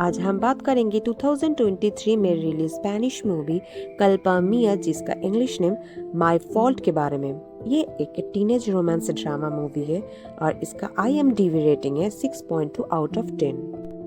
आज हम बात करेंगे 2023 में रिलीज स्पेनिश मूवी कल्पा मिया जिसका इंग्लिश नेम माय फॉल्ट के बारे में। ये एक टीनेज रोमांस ड्रामा मूवी है और इसका IMDb रेटिंग है 6.2 आउट ऑफ 10।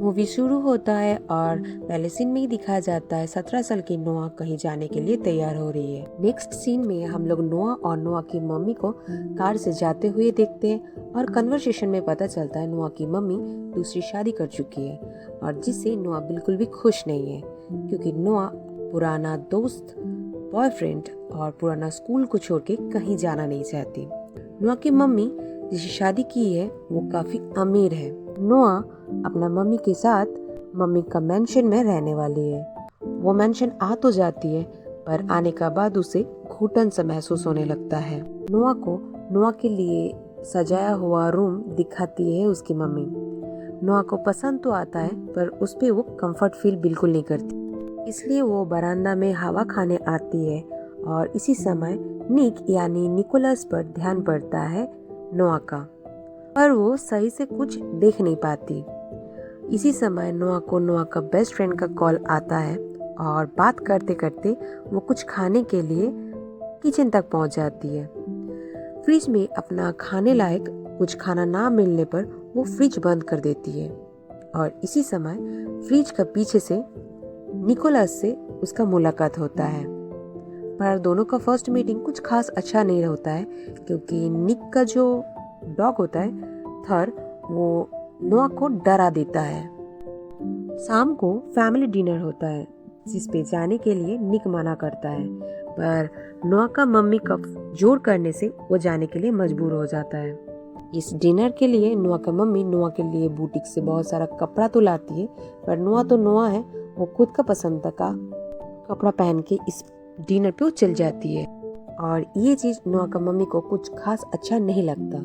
मूवी शुरू होता है और पहले सीन में ही दिखाया जाता है 17 साल की नोआ कहीं जाने के लिए तैयार हो रही है। नेक्स्ट सीन में हम लोग नोआ और नोआ की मम्मी को कार से जाते हुए देखते हैं और कन्वर्सेशन में पता चलता है नोआ की मम्मी दूसरी शादी कर चुकी है और जिससे नोआ बिल्कुल भी खुश नहीं है क्योंकि नोआ पुराना दोस्त, बॉयफ्रेंड और पुराना स्कूल को छोड़ के कहीं जाना नहीं चाहती। नोआ की मम्मी जिसे शादी की है वो काफी अमीर है। नोआ अपना मम्मी के साथ मम्मी का मेंशन में रहने वाली है। वो मेंशन आ तो जाती है पर आने का बाद उसे घुटन सा महसूस होने लगता है। नोआ को नोआ के लिए सजाया हुआ रूम दिखाती है उसकी मम्मी। नोआ को पसंद तो आता है पर उस पे वो कंफर्ट फील बिल्कुल नहीं करती, इसलिए वो बरामदा में हवा खाने आती है और इसी समय निक यानी निकोलस पर ध्यान पड़ता है नोआ का, पर वो सही से कुछ देख नहीं पाती। इसी समय नोआ को नोआ का बेस्ट फ्रेंड का कॉल आता है और बात करते करते वो कुछ खाने के लिए किचन तक पहुंच जाती है। फ्रिज में अपना खाने लायक कुछ खाना ना मिलने पर वो फ्रिज बंद कर देती है और इसी समय फ्रिज का पीछे से निकोलस से उसका मुलाकात होता है। पर दोनों का फर्स्ट मीटिंग कुछ खास अच्छा नहीं होता है क्योंकि निक का जो डॉग होता है थर वो नोआ को डरा देता है। शाम को फैमिली डिनर होता है जिस पे जाने के लिए निक मना करता है पर नोआ का मम्मी का जोर करने से वो जाने के लिए मजबूर हो जाता है। इस डिनर के लिए नोआ का मम्मी नोआ के लिए बुटीक से बहुत सारा कपड़ा तो लाती है पर नोआ तो नोआ है, वो खुद का पसंद का कपड़ा पहन के इस डिनर पे वो चल जाती है और ये चीज नोआ का मम्मी को कुछ खास अच्छा नहीं लगता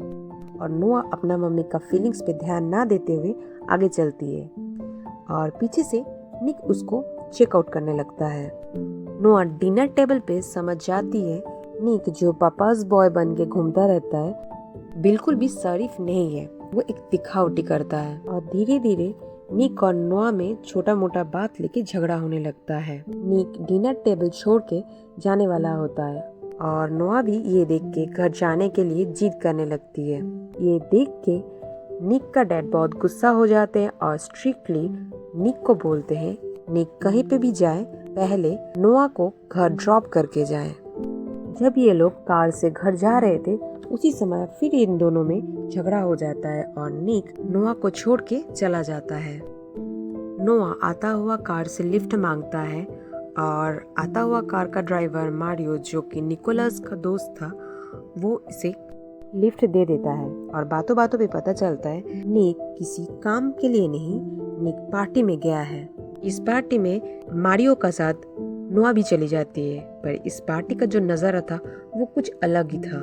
और नोआ अपना मम्मी का फीलिंग्स पे ध्यान ना देते हुए आगे चलती है और पीछे से निक उसको चेकआउट करने लगता है। नोआ डिनर टेबल पे समझ जाती है निक जो पापास बॉय बन के घूमता रहता है बिल्कुल भी शरीफ नहीं है, वो एक दिखावटी करता है और धीरे धीरे निक और नोआ में छोटा मोटा बात लेके झगड़ा होने लगता है। निक डिनर टेबल छोड़ के जाने वाला होता है और नोआ भी ये देख के घर जाने के लिए जिद करने लगती है। ये देख के निक का डैड बहुत गुस्सा हो जाते हैं और स्ट्रिक्टली निक को बोलते हैं निक कहीं पे भी जाए पहले नोआ को घर ड्रॉप करके जाए। जब ये लोग कार से घर जा रहे थे उसी समय फिर इन दोनों में झगड़ा हो जाता है और निक नोआ को छोड़ के चला जाता है। नोआ आता हुआ कार से लिफ्ट मांगता है और आता हुआ कार का ड्राइवर मारियो जो कि निकोलस का दोस्त था वो इसे लिफ्ट दे देता है और बातों बातों पे पता चलता है निक किसी काम के लिए नहीं, निक पार्टी में गया है। इस पार्टी में मारियो का साथ नोआ भी चली जाती है पर इस पार्टी का जो नजारा था वो कुछ अलग ही था।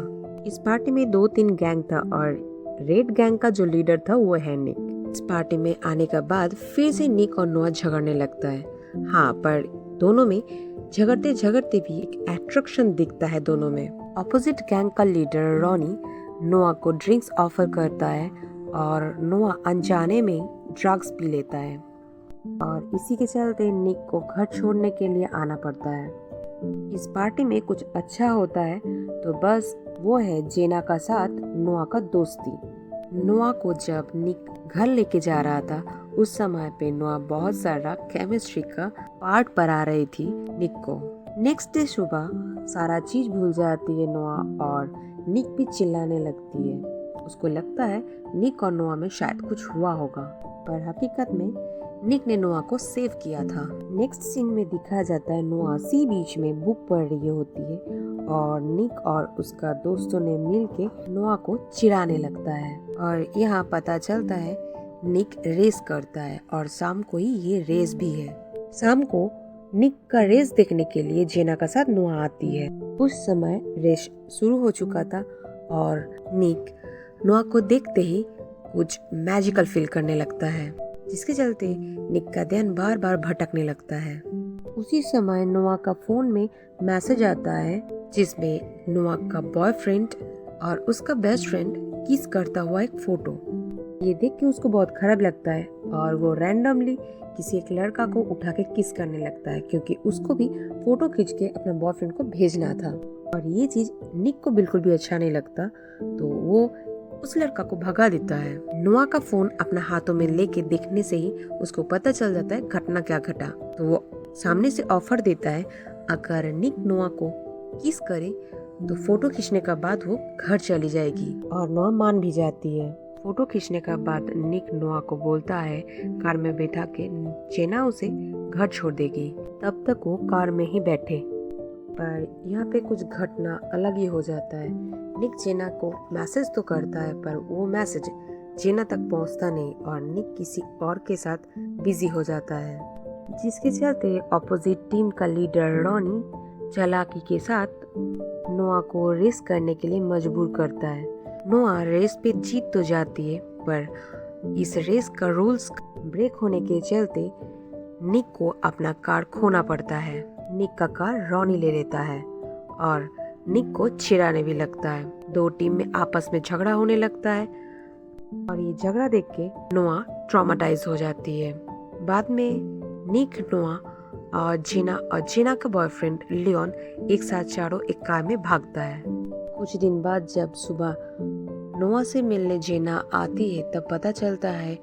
इस पार्टी में 2-3 गैंग था और रेड गैंग का जो लीडर था वो है निक। इस पार्टी में आने के बाद फिर से निक और नोआ झगड़ने लगता है। हाँ, पर दोनों में झगड़ते झगड़ते भी एक अट्रैक्शन दिखता है दोनों में। ऑपोजिट गैंग का लीडर रॉनी नोआ को ड्रिंक्स ऑफर करता है और नोआ अनजाने में ड्रग्स पी लेता है और इसी के चलते निक को घर छोड़ने के लिए आना पड़ता है। इस पार्टी में कुछ अच्छा होता है तो बस वो है जेना का साथ नोआ का दोस्ती। नोआ को जब निक घर लेके जा रहा था उस समय पे नोआ बहुत सारा केमिस्ट्री का पार्ट पढ़ा रही थी निक को। नेक्स्ट डे सुबह सारा चीज भूल जाती है नोआ और निक भी चिल्लाने लगती है। उसको लगता है निक और नोआ में शायद कुछ हुआ होगा पर हकीकत में निक ने नोआ को सेव किया था। नेक्स्ट सीन में दिखाया जाता है नोआ सी बीच में बुक पढ़ रही होती है और निक और उसका दोस्तों ने मिलके नोआ को चिढ़ाने लगता है और यहाँ पता चलता है निक रेस करता है और शाम को ही ये रेस भी है। शाम को निक का रेस देखने के लिए जेना का साथ नोआ आती है। उस समय रेस शुरू हो चुका था और निक नोआ को देखते ही कुछ मैजिकल फील करने लगता है जिसके चलते निक का ध्यान बार बार भटकने लगता है। उसी समय नोआ का फोन में मैसेज आता है जिसमें नोआ का बॉयफ्रेंड और उसका बेस्ट फ्रेंड किस करता हुआ एक फोटो। ये देख के उसको बहुत खराब लगता है और वो रैंडमली किसी एक लड़का को उठा के किस करने लगता है, क्योंकि उसको भी फोटो खींच के अपना बॉयफ्रेंड को भेजना था। और ये चीज निक को बिल्कुल भी अच्छा नहीं लगता, तो वो उस लड़का को भगा देता है। नोआ का फोन अपना हाथों में लेके देखने से ही उसको पता चल जाता है घटना क्या घटा। तो वो सामने से ऑफर देता है, अगर निक नोआ को किस करे तो फोटो खींचने का बाद वो घर चली जाएगी। और नोआ मान भी जाती है। फोटो खींचने का बाद निक नोआ को बोलता है कार में बैठा के जेना उसे घर छोड़ देगी, तब तक वो कार में ही बैठे। पर यहाँ पे कुछ घटना अलग ही हो जाता है। निक जेना को मैसेज तो करता है, पर वो मैसेज जेना तक पहुँचता नहीं और निक किसी और के साथ बिजी हो जाता है, जिसके चलते ऑपोजिट टीम का लीडर रॉनी चालाकी के साथ नोआ को रेस करने के लिए मजबूर करता है। नोआ रेस पे जीत तो जाती है, पर इस रेस का रूल्स ब्रेक होने के चलते निक को अपना कार खोना पड़ता है। निक का कार रॉनी ले लेता है और निक को चिढ़ाने भी लगता है। दो टीम में आपस में झगड़ा होने लगता है और ये झगड़ा देख के नोआ ट्रॉमाटाइज हो जाती है। बाद में निक, नोआ और जीना का बॉयफ्रेंड लियोन एक साथ चारों एक कार में भागता है। कुछ दिन बाद जब सुबह नोआ से मिलने जीना आती है, तब पता चलता है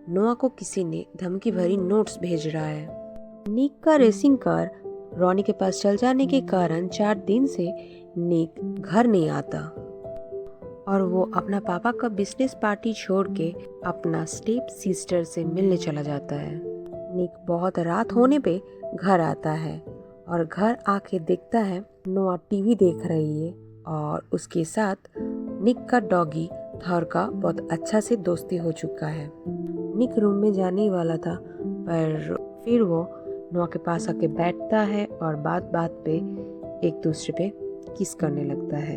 नोआ को किसी ने धमकी भरी नोट्स भेज रहा है। निक का रेसिंग कार रॉनी के पास चल जाने के कारण 4 दिन से निक घर नहीं आता और वो अपना पापा का बिजनेस पार्टी छोड़ के अपना स्टेप सिस्टर से मिलने चला जाता है। निक बहुत रात होने पे घर आता है और घर आके देखता है नोआ टीवी देख रही है और उसके साथ निक का डॉगी थॉर का बहुत अच्छा से दोस्ती हो चुका है। निक रूम में जाने ही वाला था, पर फिर वो नोआ के पास आके बैठता है और बात बात पे एक दूसरे पे किस करने लगता है।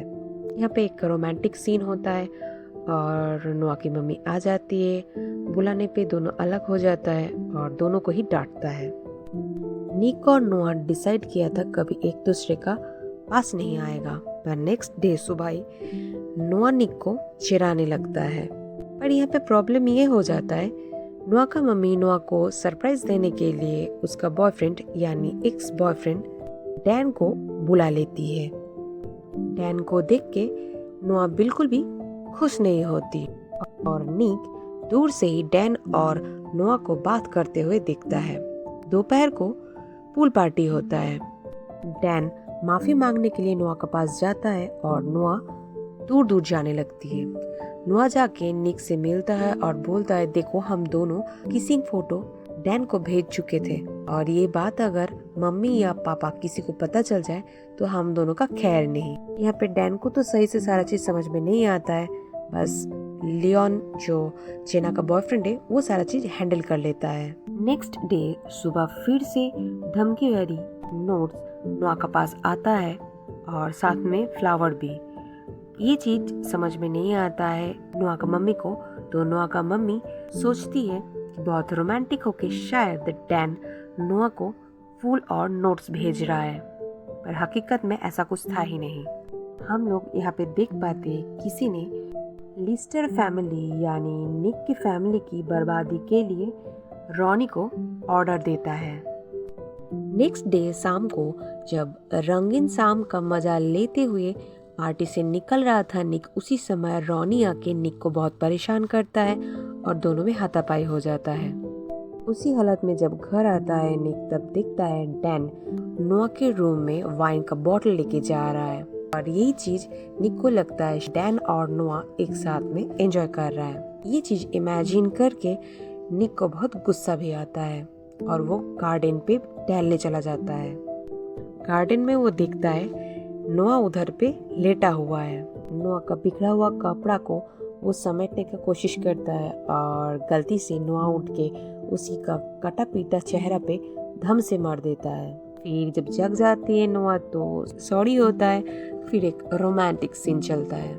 यहाँ पे एक रोमांटिक सीन होता है और नोआ की मम्मी आ जाती है। बुलाने पे दोनों अलग हो जाता है और दोनों को ही डांटता है। निक और नोआ डिसाइड किया था कभी एक दूसरे का पास नहीं आएगा, पर नेक्स्ट डे सुबह ही नोआ निक को चिढ़ाने लगता है। पर यहाँ पे प्रॉब्लम ये हो जाता है, नोआ का मम्मी नोआ को सरप्राइज देने के लिए उसका बॉयफ्रेंड यानी एक्स बॉयफ्रेंड डैन को बुला लेती है। डैन को देख के नोआ बिल्कुल भी खुश नहीं होती और निक दूर से ही डैन और नोआ को बात करते हुए दिखता है। दोपहर को पूल पार्टी होता है। डैन माफी मांगने के लिए नोआ के पास जाता है और नोआ दूर दूर जाने लगती है। नोआ जाके निक से मिलता है और बोलता है, देखो हम दोनों किसिंग फोटो डैन को भेज चुके थे और ये बात अगर मम्मी या पापा किसी को पता चल जाए तो हम दोनों का खैर नहीं। यहाँ पे डैन को तो सही से सारा चीज समझ में नहीं आता है, बस लियोन जो जेना का बॉयफ्रेंड है वो सारा चीज हैंडल कर लेता है। नेक्स्ट डे सुबह फिर से धमकी भरी नोट्स नोआ का पास आता है और साथ में फ्लावर भी। ये चीज समझ में नहीं आता है नोआ का मम्मी को, तो नोआ का मम्मी सोचती है कि बहुत रोमांटिक होके शायद डैन नोआ को फूल और नोट्स भेज रहा है, पर हकीकत में ऐसा कुछ था ही नहीं। हम लोग यहाँ पे देख पाते हैं किसी ने लिस्टर फैमिली यानी निक की फैमिली की बर्बादी के लिए रॉनी को ऑर्डर देता है। नेक्स्ट डे शाम को जब रंगीन शाम का मजा लेते हुए पार्टी से निकल रहा था निक, उसी समय रॉनी आके निक को बहुत परेशान करता है और दोनों में हाथापाई हो जाता है। उसी हालत में जब घर आता है निक, तब देखता है डैन नोआ के रूम में वाइन का बॉटल लेके जा रहा है और यही चीज निक को लगता है डैन और नोआ एक साथ में एंजॉय कर रहा है। ये चीज इमेजिन करके निक को बहुत गुस्सा भी आता है और वो गार्डन पे टहलने चला जाता है। गार्डन में वो देखता है नोआ उधर पे लेटा हुआ है। नोआ का बिखरा हुआ कपड़ा को वो समेटने की कोशिश करता है और गलती से नोआ उठ के उसी का कटा पीटा चेहरा पे धम से मार देता है। फिर जब जग जाती है नोआ तो सॉरी होता है। फिर एक रोमांटिक सीन चलता है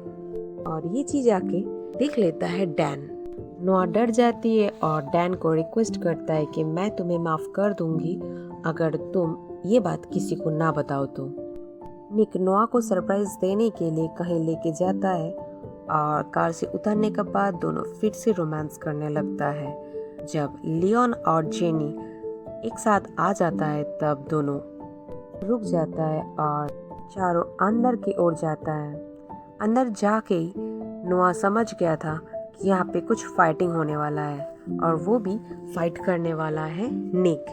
और ये चीज आके देख लेता है डैन। नोआ डर जाती है और डैन को रिक्वेस्ट करता है कि मैं तुम्हें माफ कर दूंगी अगर तुम ये बात किसी को ना बताओ तो। निक नोआ को सरप्राइज देने के लिए कहीं लेके जाता है और कार से उतरने के बाद दोनों फिर से रोमांस करने लगता है। जब लियोन और जेनी एक साथ आ जाता है तब दोनों रुक जाता है और चारों अंदर की ओर जाता है। अंदर जाके ही नोआ समझ गया था कि यहाँ पे कुछ फाइटिंग होने वाला है और वो भी फाइट करने वाला है निक।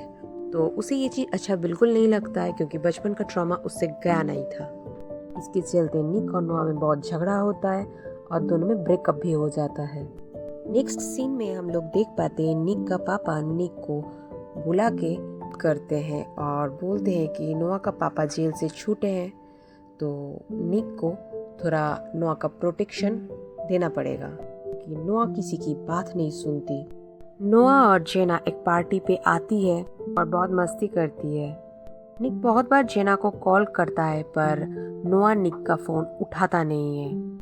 तो उसे ये चीज़ अच्छा बिल्कुल नहीं लगता है क्योंकि बचपन का ट्रॉमा उससे गया नहीं था। इसके चलते निक और नोआ में बहुत झगड़ा होता है और दोनों में ब्रेकअप भी हो जाता है। नेक्स्ट सीन में हम लोग देख पाते हैं निक का पापा निक को बुला के करते हैं और बोलते हैं कि नोआ का पापा जेल से छूटे हैं तो निक को थोड़ा नोआ का प्रोटेक्शन देना पड़ेगा कि नोआ किसी की बात नहीं सुनती। नोआ और जेना एक पार्टी पे आती है और बहुत मस्ती करती है। निक बहुत बार जेना को कॉल करता है पर नोआ निक का फ़ोन उठाता नहीं है।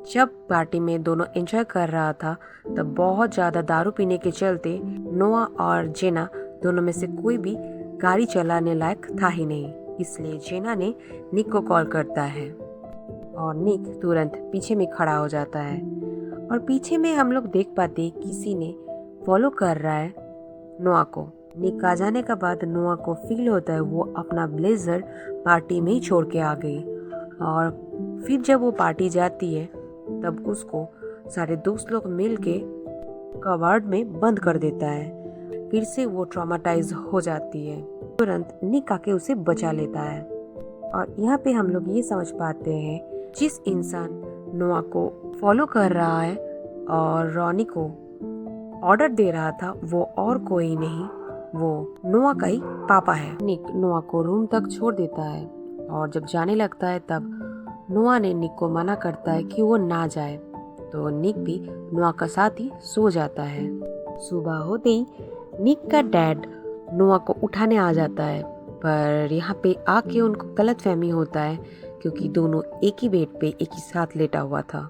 जब पार्टी में दोनों एंजॉय कर रहा था तब बहुत ज़्यादा दारू पीने के चलते नोआ और जेना दोनों में से कोई भी गाड़ी चलाने लायक था ही नहीं। इसलिए जेना ने निक को कॉल करता है और निक तुरंत पीछे में खड़ा हो जाता है और पीछे में हम लोग देख पाते किसी ने फॉलो कर रहा है नोआ को। निक आ जाने के बाद नोआ को फील होता है वो अपना ब्लेजर पार्टी में ही छोड़ के आ गई और फिर जब वो पार्टी जाती है तब उसको सारे दोस्त लोग मिल के कवर्ड में बंद कर देता है। फिर से वो ट्रॉमाटाइज हो जाती है। तुरंत निक आके उसे बचा लेता है और यहाँ पे हम लोग ये समझ पाते हैं जिस इंसान नोआ को फॉलो कर रहा है और रॉनी को ऑर्डर दे रहा था वो और कोई नहीं, वो नोआ का ही पापा है। निक नोआ को रूम तक छोड़ देता है और जब जाने लगता है तब नोआ ने निक को मना करता है कि वो ना जाए तो निक भी नोआ का साथ ही सो जाता है। सुबह होते ही निक का डैड नोआ को उठाने आ जाता है पर यहाँ पे आके उनको गलतफहमी होता है क्योंकि दोनों एक ही बेड पे एक ही साथ लेटा हुआ था।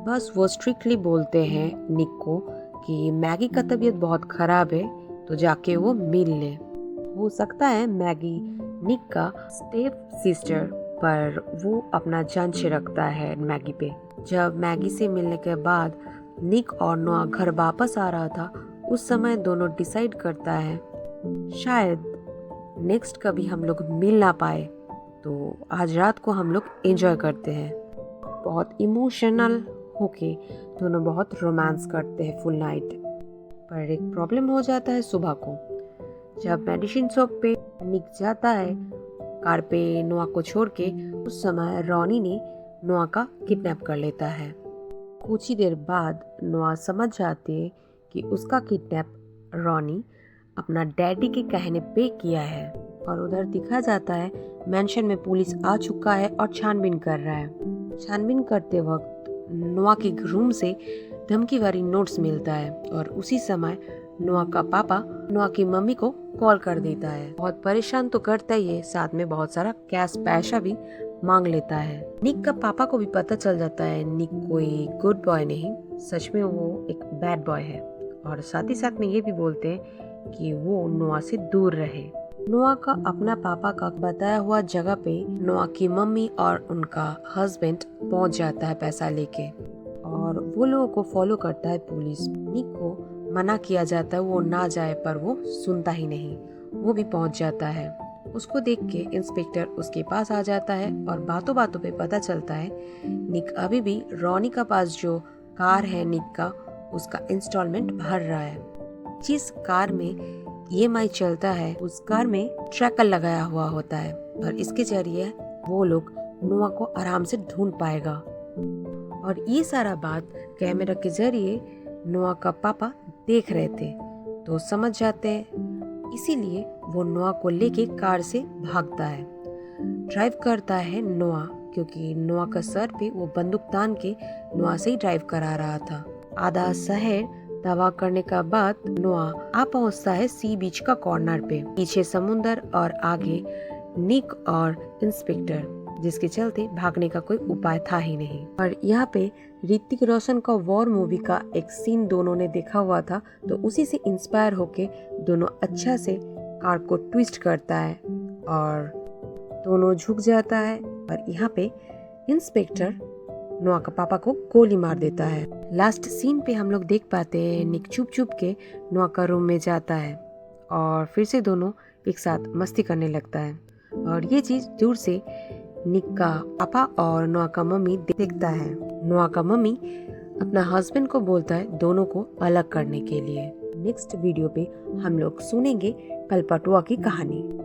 बस वो स्ट्रिक्टली बोलते हैं निक को कि मैगी का तबीयत बहुत खराब है तो जाके वो मिल ले। हो सकता है मैगी निक का स्टेप सिस्टर पर वो अपना जान छिड़कता है मैगी पे। जब मैगी से मिलने के बाद निक और नोआ घर वापस आ रहा था उस समय दोनों डिसाइड करता है शायद नेक्स्ट कभी हम लोग मिल ना पाए तो आज रात को हम लोग एंजॉय करते हैं। बहुत इमोशनल होके दोनों बहुत रोमांस करते हैं फुल नाइट। पर एक प्रॉब्लम हो जाता है सुबह को। जब मेडिसिन शॉप पे निक जाता है कार पे नोआ को छोड़ के उस समय रॉनी ने नोआ का किडनैप कर लेता है। कुछ ही देर बाद नोआ समझ जाते हैं कि उसका किडनैप रॉनी अपना डैडी के कहने पे किया है और उधर दिखा जाता है मेंशन में पुलिस आ चुका है और छानबीन कर रहा है। छानबीन करते वक्त नोआ के रूम से धमकी भरी नोट्स मिलता है और उसी समय नोआ का पापा नोआ की मम्मी को कॉल कर देता है। बहुत परेशान तो करता ही है, साथ में बहुत सारा कैश पैसा भी मांग लेता है। निक का पापा को भी पता चल जाता है निक कोई गुड बॉय नहीं, सच में वो एक बैड बॉय है और साथ ही साथ में ये भी बोलते हैं कि वो नोआ से दूर रहे। नोआ का अपना पापा का बताया हुआ जगह पे नोआ की मम्मी और उनका हस्बैंड पहुंच जाता है पैसा लेके और वो लोगों को फॉलो करता है पुलिस। निक को मना किया जाता है वो ना जाए पर वो सुनता ही नहीं, वो भी पहुंच जाता है। उसको देख के इंस्पेक्टर उसके पास आ जाता है और बातों बातों पे पता चलता है निक अभी भी रॉनी का पास जो कार है निक का उसका इंस्टॉलमेंट भर रहा है। जिस कार में EMI चलता है उस कार में ट्रैकर लगाया हुआ होता है और इसके जरिए वो लोग नोआ को आराम से ढूंढ पाएगा और ये सारा बात कैमरा के जरिए नोआ का पापा देख रहे थे तो समझ जाते हैं, इसीलिए वो नोआ को लेके कार से भागता है। ड्राइव करता है नोआ क्योंकि नोआ का सर पे वो बंदूक तान के नोआ से ही ड्राइव करा रहा था। आधा शहर तबाह करने का बाद नोआ आ पहुंचता है सी बीच का कॉर्नर पे। पीछे समुंदर और आगे निक और इंस्पेक्टर, जिसके चलते भागने का कोई उपाय था ही नहीं। और यहाँ पे ऋतिक रोशन का वॉर मूवी का एक सीन दोनों ने देखा हुआ था तो उसी से इंस्पायर होके दोनों अच्छा से कार को ट्विस्ट करता है और दोनों झुक जाता है और यहाँ पे इंस्पेक्टर नोआ का पापा को गोली मार देता है। लास्ट सीन पे हम लोग देख पाते हैं निक चुप चुप के नोआ का रूम में जाता है और फिर से दोनों एक साथ मस्ती करने लगता है। और ये चीज दूर से निक का पापा और नोआ का मम्मी देखता है। नोआ का मम्मी अपना हस्बैंड को बोलता है दोनों को अलग करने के लिए। नेक्स्ट वीडियो पे हम लोग सुनेंगे कल्पा टोआ की कहानी।